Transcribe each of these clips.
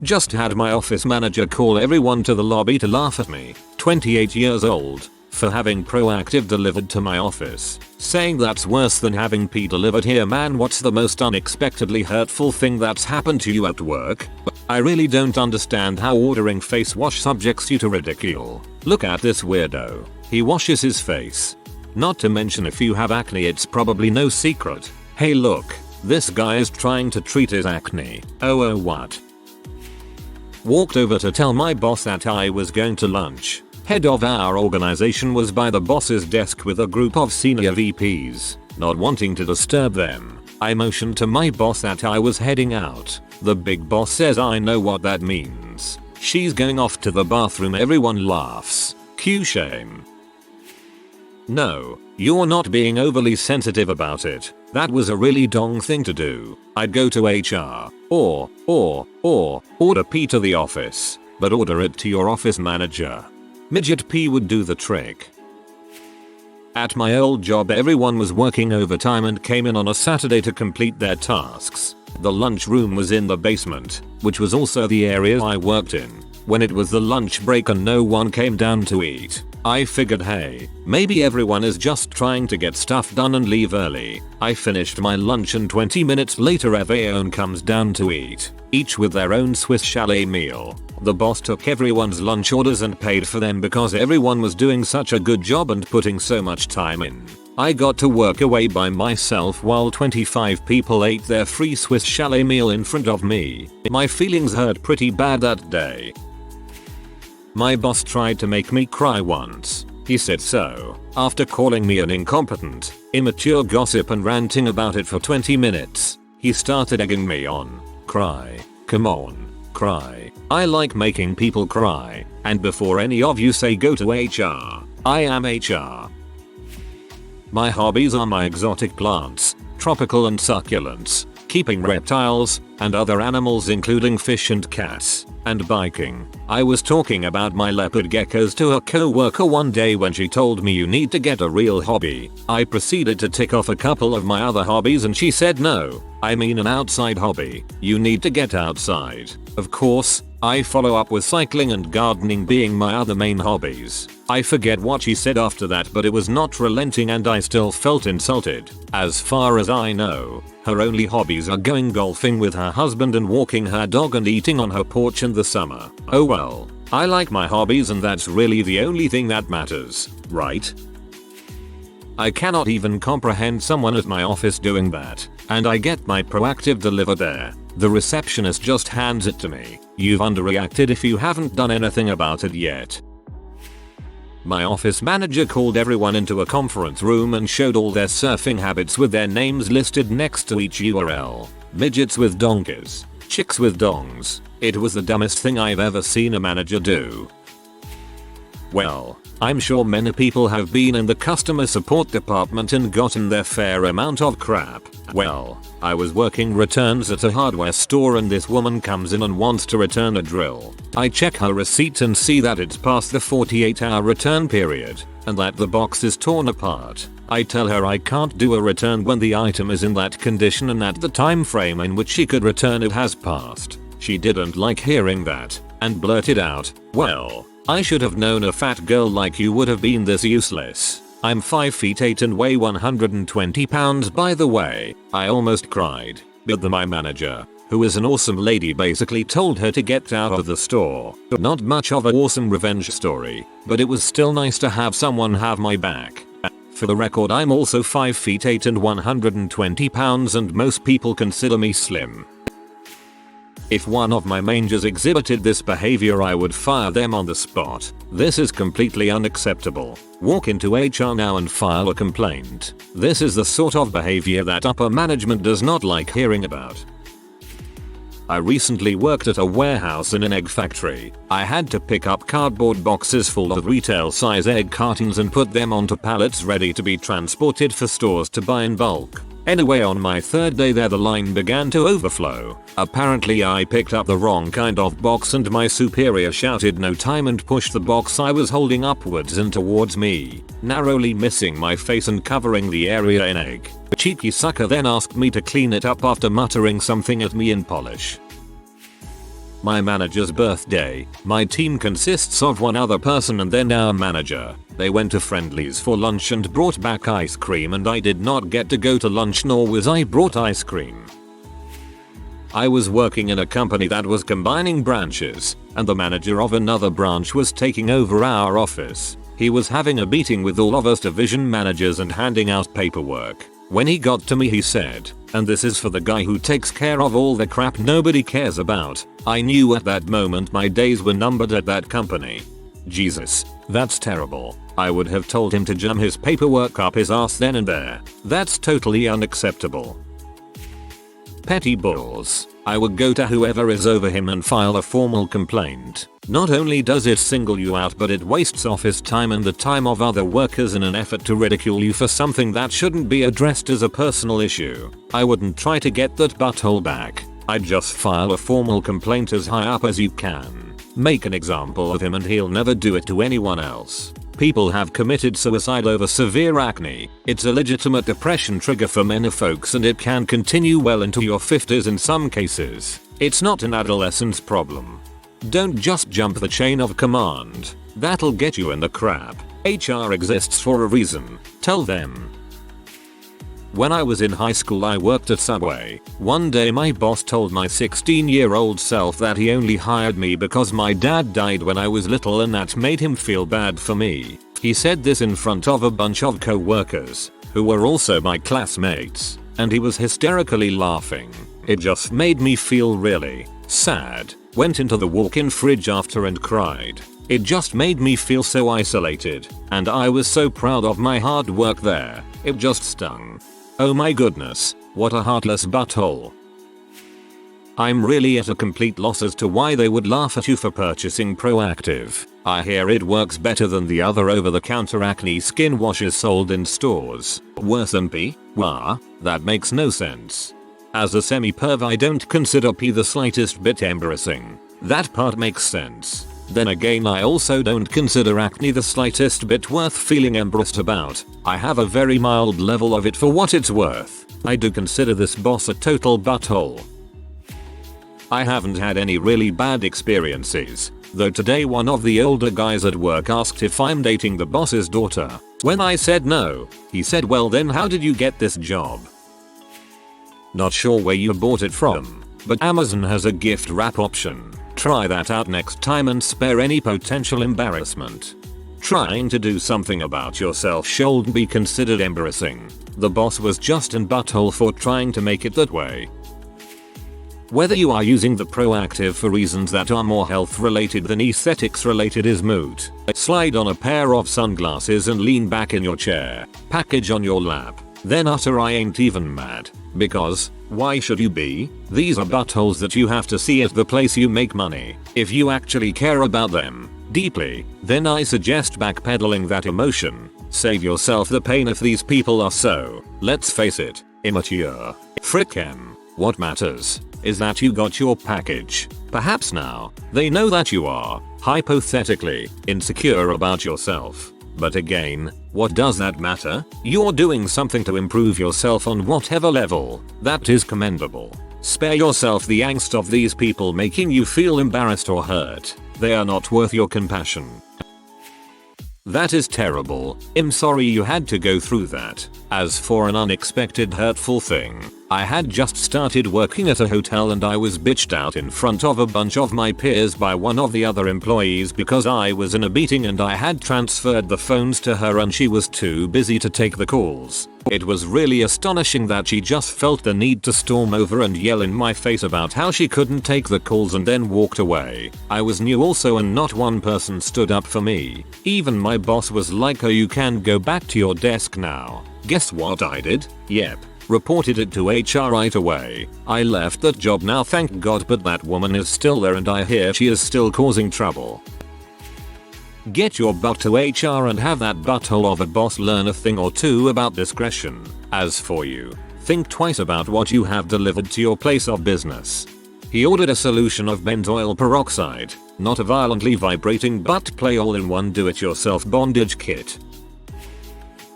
Just had my office manager call everyone to the lobby to laugh at me, 28 years old, for having ProActiv delivered to my office, saying that's worse than having pee delivered here. Man, what's the most unexpectedly hurtful thing that's happened to you at work? I really don't understand how ordering face wash subjects you to ridicule. Look at this weirdo. He washes his face. Not to mention if you have acne, it's probably no secret. Hey look, this guy is trying to treat his acne. Oh what? Walked over to tell my boss that I was going to lunch. Head of our organization was by the boss's desk with a group of senior VPs. Not wanting to disturb them, I motioned to my boss that I was heading out. The big boss says I know what that means. She's going off to the bathroom. Everyone laughs. Cue shame. No, you're not being overly sensitive about it. That was a really dong thing to do. I'd go to HR. Or order P to the office. But order it to your office manager. Midget P would do the trick. At my old job, everyone was working overtime and came in on a Saturday to complete their tasks. The lunchroom was in the basement, which was also the area I worked in. When it was the lunch break and no one came down to eat, I figured, hey, maybe everyone is just trying to get stuff done and leave early. I finished my lunch and 20 minutes later everyone comes down to eat, each with their own Swiss chalet meal. The boss took everyone's lunch orders and paid for them because everyone was doing such a good job and putting so much time in. I got to work away by myself while 25 people ate their free Swiss chalet meal in front of me. My feelings hurt pretty bad that day. My boss tried to make me cry once. He said so, after calling me an incompetent, immature gossip and ranting about it for 20 minutes. He started egging me on. Cry. Come on. Cry. I like making people cry. And before any of you say go to HR, I am HR. My hobbies are my exotic plants, tropical and succulents, keeping reptiles and other animals including fish and cats, and biking. I was talking about my leopard geckos to a coworker one day when she told me you need to get a real hobby. I proceeded to tick off a couple of my other hobbies and she said no, I mean an outside hobby. You need to get outside. Of course, I follow up with cycling and gardening being my other main hobbies. I forget what she said after that, but it was not relenting and I still felt insulted. As far as I know, her only hobbies are going golfing with her husband and walking her dog and eating on her porch in the summer. Oh well, I like my hobbies and that's really the only thing that matters, right? I cannot even comprehend someone at my office doing that, and I get my ProActiv delivered there. The receptionist just hands it to me. You've underreacted if you haven't done anything about it yet. My office manager called everyone into a conference room and showed all their surfing habits with their names listed next to each URL. Midgets with donkeys. Chicks with dongs. It was the dumbest thing I've ever seen a manager do. Well, I'm sure many people have been in the customer support department and gotten their fair amount of crap. Well, I was working returns at a hardware store and this woman comes in and wants to return a drill. I check her receipt and see that it's past the 48-hour return period and that the box is torn apart. I tell her I can't do a return when the item is in that condition and that the time frame in which she could return it has passed. She didn't like hearing that and blurted out, well, I should have known a fat girl like you would have been this useless. I'm 5'8" and weigh 120 pounds by the way. I almost cried, but my manager, who is an awesome lady, basically told her to get out of the store. Not much of an awesome revenge story, but it was still nice to have someone have my back. For the record, I'm also 5'8" and 120 pounds and most people consider me slim. If one of my managers exhibited this behavior, I would fire them on the spot. This is completely unacceptable. Walk into HR now and file a complaint. This is the sort of behavior that upper management does not like hearing about. I recently worked at a warehouse in an egg factory. I had to pick up cardboard boxes full of retail size egg cartons and put them onto pallets ready to be transported for stores to buy in bulk. Anyway, on my third day there the line began to overflow. Apparently I picked up the wrong kind of box and my superior shouted no time and pushed the box I was holding upwards and towards me, narrowly missing my face and covering the area in egg. The cheeky sucker then asked me to clean it up after muttering something at me in Polish. My manager's birthday. My team consists of one other person and then our manager. They went to Friendly's for lunch and brought back ice cream and I did not get to go to lunch nor was I brought ice cream. I was working in a company that was combining branches, and the manager of another branch was taking over our office. He was having a meeting with all of us division managers and handing out paperwork. When he got to me he said, "And this is for the guy who takes care of all the crap nobody cares about." I knew at that moment my days were numbered at that company. Jesus, that's terrible. I would have told him to jam his paperwork up his ass then and there. That's totally unacceptable. Petty balls. I would go to whoever is over him and file a formal complaint. Not only does it single you out but it wastes office time and the time of other workers in an effort to ridicule you for something that shouldn't be addressed as a personal issue. I wouldn't try to get that butthole back. I'd just file a formal complaint as high up as you can. Make an example of him and he'll never do it to anyone else. People have committed suicide over severe acne. It's a legitimate depression trigger for many folks and it can continue well into your 50s in some cases. It's not an adolescence problem. Don't just jump the chain of command. That'll get you in the crap. HR exists for a reason. Tell them. When I was in high school I worked at Subway. One day my boss told my 16-year-old self that he only hired me because my dad died when I was little and that made him feel bad for me. He said this in front of a bunch of co-workers, who were also my classmates, and he was hysterically laughing. It just made me feel really sad. Went into the walk-in fridge after and cried. It just made me feel so isolated, and I was so proud of my hard work there. It just stung. Oh my goodness, what a heartless butthole. I'm really at a complete loss as to why they would laugh at you for purchasing ProActiv. I hear it works better than the other over-the-counter acne skin washes sold in stores. Worse than P? Wah? That makes no sense. As a semi-perv I don't consider P the slightest bit embarrassing. That part makes sense. Then again I also don't consider acne the slightest bit worth feeling embarrassed about. I have a very mild level of it for what it's worth. I do consider this boss a total butthole. I haven't had any really bad experiences, though today one of the older guys at work asked if I'm dating the boss's daughter. When I said no, he said, "Well then how did you get this job?" Not sure where you bought it from, but Amazon has a gift wrap option. Try that out next time and spare any potential embarrassment. Trying to do something about yourself shouldn't be considered embarrassing. The boss was just an butthole for trying to make it that way. Whether you are using the ProActiv for reasons that are more health related than aesthetics related is moot. Slide on a pair of sunglasses and lean back in your chair. Package on your lap. Then utter "I ain't even mad." Because, why should you be? These are buttholes that you have to see at the place you make money. If you actually care about them deeply, then I suggest backpedaling that emotion. Save yourself the pain if these people are so, let's face it, immature. Frick 'em. What matters is that you got your package. Perhaps now, they know that you are, hypothetically, insecure about yourself. But again, what does that matter? You're doing something to improve yourself on whatever level. That is commendable. Spare yourself the angst of these people making you feel embarrassed or hurt. They are not worth your compassion. That is terrible. I'm sorry you had to go through that. As for an unexpected hurtful thing, I had just started working at a hotel and I was bitched out in front of a bunch of my peers by one of the other employees because I was in a meeting and I had transferred the phones to her and she was too busy to take the calls. It was really astonishing that she just felt the need to storm over and yell in my face about how she couldn't take the calls and then walked away. I was new also and not one person stood up for me. Even my boss was like, "Oh, you can go back to your desk now." Guess what I did? Yep. Reported it to HR right away. I left that job now, thank God, but that woman is still there and I hear she is still causing trouble. Get your butt to HR and have that butthole of a boss learn a thing or two about discretion. As for you, think twice about what you have delivered to your place of business. He ordered a solution of benzoyl peroxide, not a violently vibrating butt play all-in-one do-it-yourself bondage kit.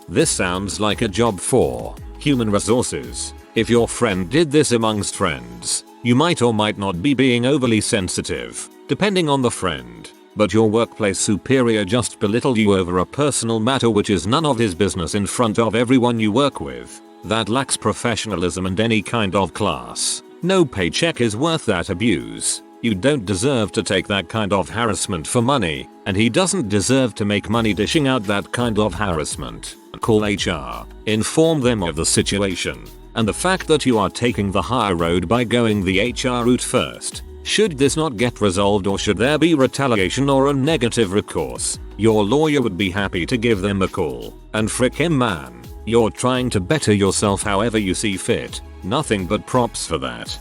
This sounds like a job for human resources. If your friend did this amongst friends, You might or might not be being overly sensitive, depending on the friend, but your workplace superior just belittled you over a personal matter which is none of his business in front of everyone you work with. That lacks professionalism and any kind of class. No paycheck is worth that abuse. You don't deserve to take that kind of harassment for money, and he doesn't deserve to make money dishing out that kind of harassment. Call HR, inform them of the situation, and the fact that you are taking the higher road by going the HR route first. Should this not get resolved or should there be retaliation or a negative recourse, your lawyer would be happy to give them a call. And frick him, man. You're trying to better yourself however you see fit. Nothing but props for that.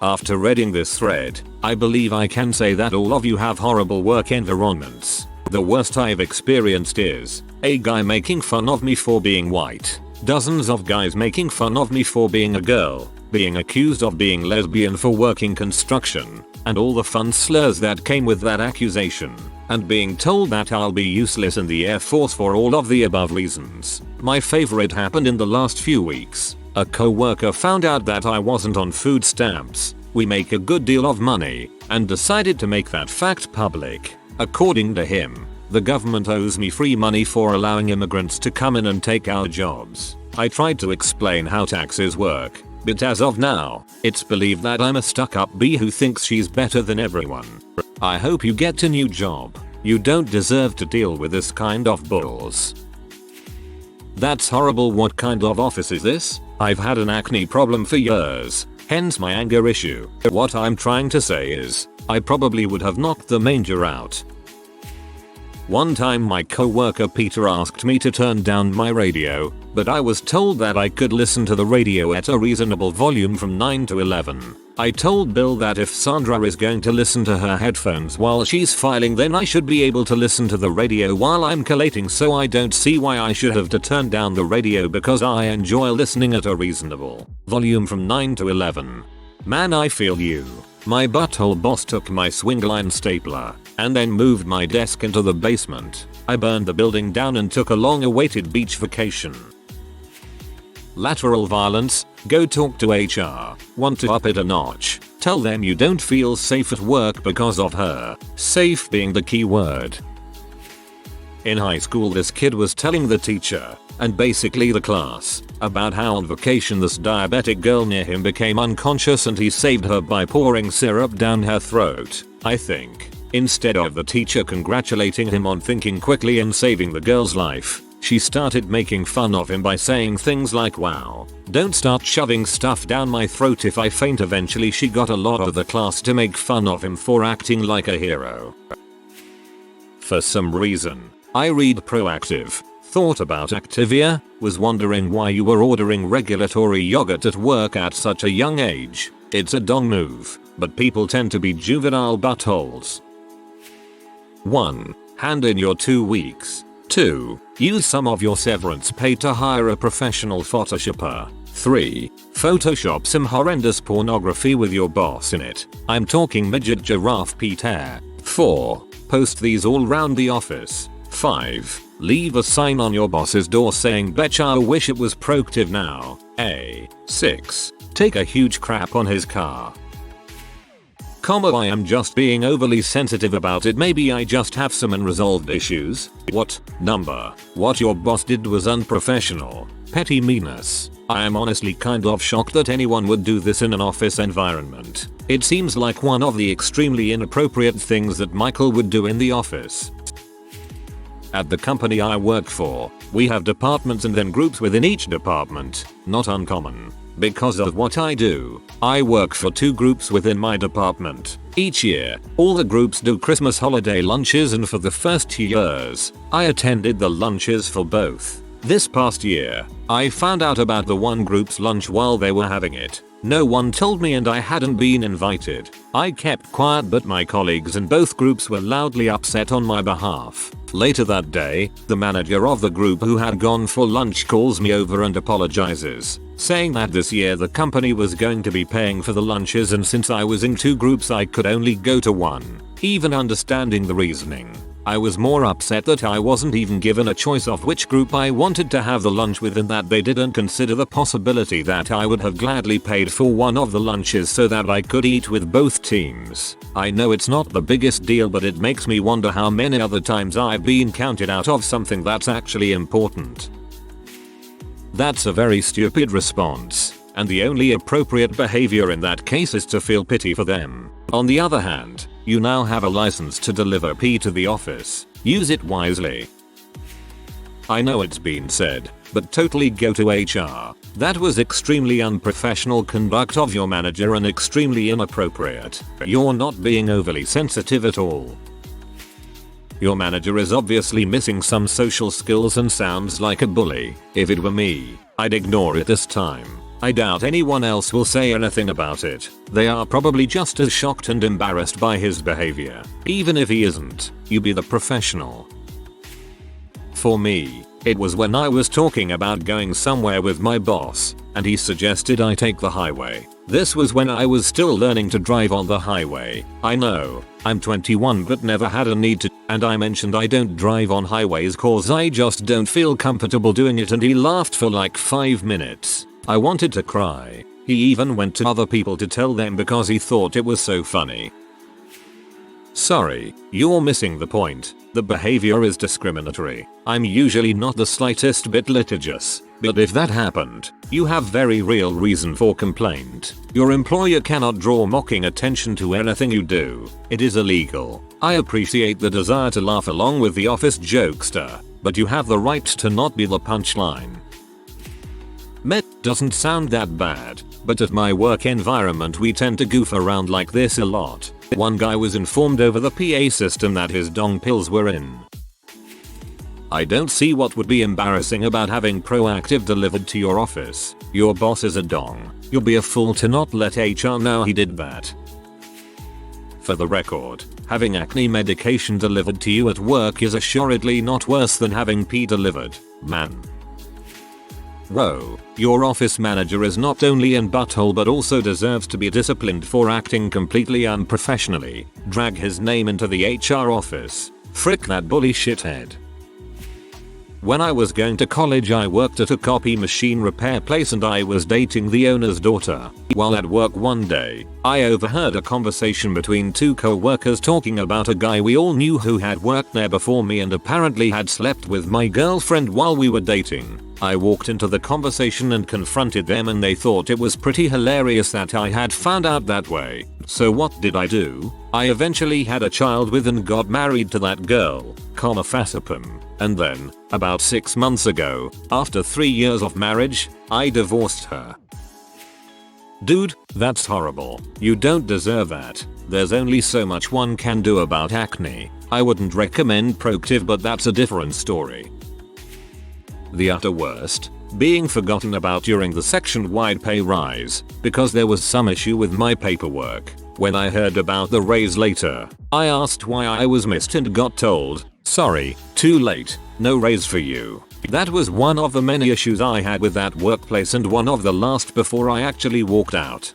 After reading this thread, I believe I can say that all of you have horrible work environments. The worst I've experienced is a guy making fun of me for being white, dozens of guys making fun of me for being a girl, being accused of being lesbian for working construction, and all the fun slurs that came with that accusation, and being told that I'll be useless in the Air Force for all of the above reasons. My favorite happened in the last few weeks. A co-worker found out that I wasn't on food stamps. We make a good deal of money, and decided to make that fact public. According to him, the government owes me free money for allowing immigrants to come in and take our jobs. I tried to explain how taxes work, but as of now, it's believed that I'm a stuck-up bee who thinks she's better than everyone. I hope you get a new job. You don't deserve to deal with this kind of bulls. That's horrible. What kind of office is this? I've had an acne problem for years, hence my anger issue. What I'm trying to say is, I probably would have knocked the manger out. One time my co-worker Peter asked me to turn down my radio, but I was told that I could listen to the radio at a reasonable volume from 9 to 11. I told Bill that if Sandra is going to listen to her headphones while she's filing, then I should be able to listen to the radio while I'm collating, so I don't see why I should have to turn down the radio because I enjoy listening at a reasonable volume from 9 to 11. Man, I feel you. My butthole boss took my swingline stapler and then moved my desk into the basement. I burned the building down and took a long-awaited beach vacation. Lateral violence, go talk to HR. Want to up it a notch? Tell them you don't feel safe at work because of her. Safe being the key word. In high school, this kid was telling the teacher, and basically the class, about how on vacation this diabetic girl near him became unconscious and he saved her by pouring syrup down her throat. I think, instead of the teacher congratulating him on thinking quickly and saving the girl's life, she started making fun of him by saying things like, "Wow, don't start shoving stuff down my throat if I faint." Eventually she got a lot of the class to make fun of him for acting like a hero. For some reason, I read ProActiv, thought about Activia, was wondering why you were ordering regulatory yogurt at work at such a young age. It's a dong move, but people tend to be juvenile buttholes. 1. Hand in your 2 weeks. 2. Use some of your severance pay to hire a professional photoshopper. 3. Photoshop some horrendous pornography with your boss in it. I'm talking midget giraffe Pete hair. 4. Post these all round the office. 5. Leave a sign on your boss's door saying "Betcha I wish it was ProActiv now." 6. Take a huge crap on his car. I am just being overly sensitive about it. Maybe I just have some unresolved issues. What? Number. What your boss did was unprofessional. Petty meanness. I am honestly kind of shocked that anyone would do this in an office environment. It seems like one of the extremely inappropriate things that Michael would do in the office. At the company I work for, we have departments and then groups within each department. Not uncommon. Because of what I do, I work for 2 groups within my department. Each year, all the groups do Christmas holiday lunches, and for the first 2 years, I attended the lunches for both. This past year, I found out about the one group's lunch while they were having it. No one told me and I hadn't been invited. I kept quiet, but my colleagues in both groups were loudly upset on my behalf. Later that day, the manager of the group who had gone for lunch calls me over and apologizes, saying that this year the company was going to be paying for the lunches, and since I was in 2 groups I could only go to one. Even understanding the reasoning, I was more upset that I wasn't even given a choice of which group I wanted to have the lunch with and that they didn't consider the possibility that I would have gladly paid for one of the lunches so that I could eat with both teams. I know it's not the biggest deal, but it makes me wonder how many other times I've been counted out of something that's actually important. That's a very stupid response, and the only appropriate behavior in that case is to feel pity for them. On the other hand, you now have a license to deliver pee to the office. Use it wisely. I know it's been said, but totally go to HR. That was extremely unprofessional conduct of your manager and extremely inappropriate. You're not being overly sensitive at all. Your manager is obviously missing some social skills and sounds like a bully. If it were me, I'd ignore it this time. I doubt anyone else will say anything about it. They are probably just as shocked and embarrassed by his behavior. Even if he isn't, you be the professional. For me, it was when I was talking about going somewhere with my boss, and he suggested I take the highway. This was when I was still learning to drive on the highway. I know, I'm 21 but never had a need to, and I mentioned I don't drive on highways cause I just don't feel comfortable doing it, and he laughed for like 5 minutes. I wanted to cry. He even went to other people to tell them because he thought it was so funny. Sorry, you're missing the point. The behavior is discriminatory. I'm usually not the slightest bit litigious, but if that happened, you have very real reason for complaint. Your employer cannot draw mocking attention to anything you do. It is illegal. I appreciate the desire to laugh along with the office jokester, but you have the right to not be the punchline. Met doesn't sound that bad, but at my work environment we tend to goof around like this a lot. One guy was informed over the PA system that his dong pills were in. I don't see what would be embarrassing about having ProActiv delivered to your office. Your boss is a dong. You'll be a fool to not let HR know he did that. For the record, having acne medication delivered to you at work is assuredly not worse than having pee delivered, man. Bro, your office manager is not only in butthole but also deserves to be disciplined for acting completely unprofessionally. Drag his name into the HR office. Frick that bully shithead. When I was going to college I worked at a copy machine repair place and I was dating the owner's daughter. While at work one day, I overheard a conversation between two co-workers talking about a guy we all knew who had worked there before me and apparently had slept with my girlfriend while we were dating. I walked into the conversation and confronted them and they thought it was pretty hilarious that I had found out that way. So what did I do? I eventually had a child with and got married to that girl, Fasipum. And then, about 6 months ago, after 3 years of marriage, I divorced her. Dude, that's horrible. You don't deserve that. There's only so much one can do about acne. I wouldn't recommend ProActiv, but that's a different story. The utter worst, being forgotten about during the section-wide pay rise, because there was some issue with my paperwork. When I heard about the raise later, I asked why I was missed and got told, sorry, too late, no raise for you. That was one of the many issues I had with that workplace and one of the last before I actually walked out.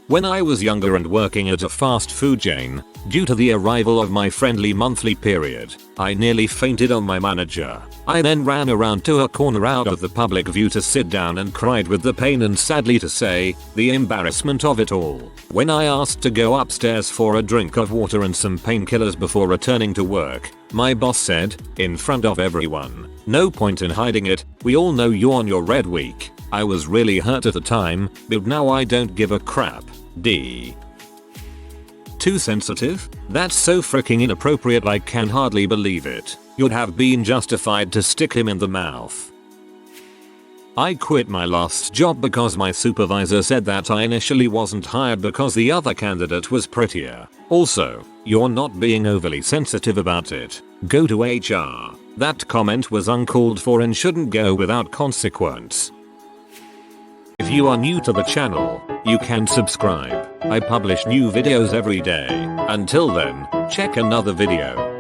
When I was younger and working at a fast food chain, due to the arrival of my friendly monthly period, I nearly fainted on my manager. I then ran around to a corner out of the public view to sit down and cried with the pain and, sadly to say, the embarrassment of it all. When I asked to go upstairs for a drink of water and some painkillers before returning to work, my boss said, in front of everyone, "No point in hiding it, we all know you're on your red week." I was really hurt at the time, but now I don't give a crap. D. Too sensitive? That's so freaking inappropriate, I can hardly believe it. You'd have been justified to stick him in the mouth. I quit my last job because my supervisor said that I initially wasn't hired because the other candidate was prettier. Also, you're not being overly sensitive about it. Go to HR. That comment was uncalled for and shouldn't go without consequence. If you are new to the channel, you can subscribe. I publish new videos every day. Until then, check another video.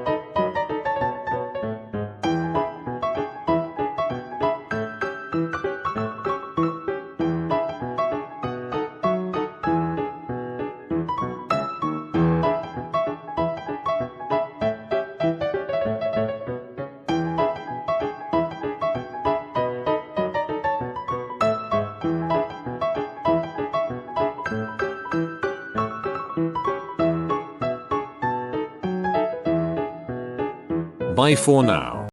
Bye for now.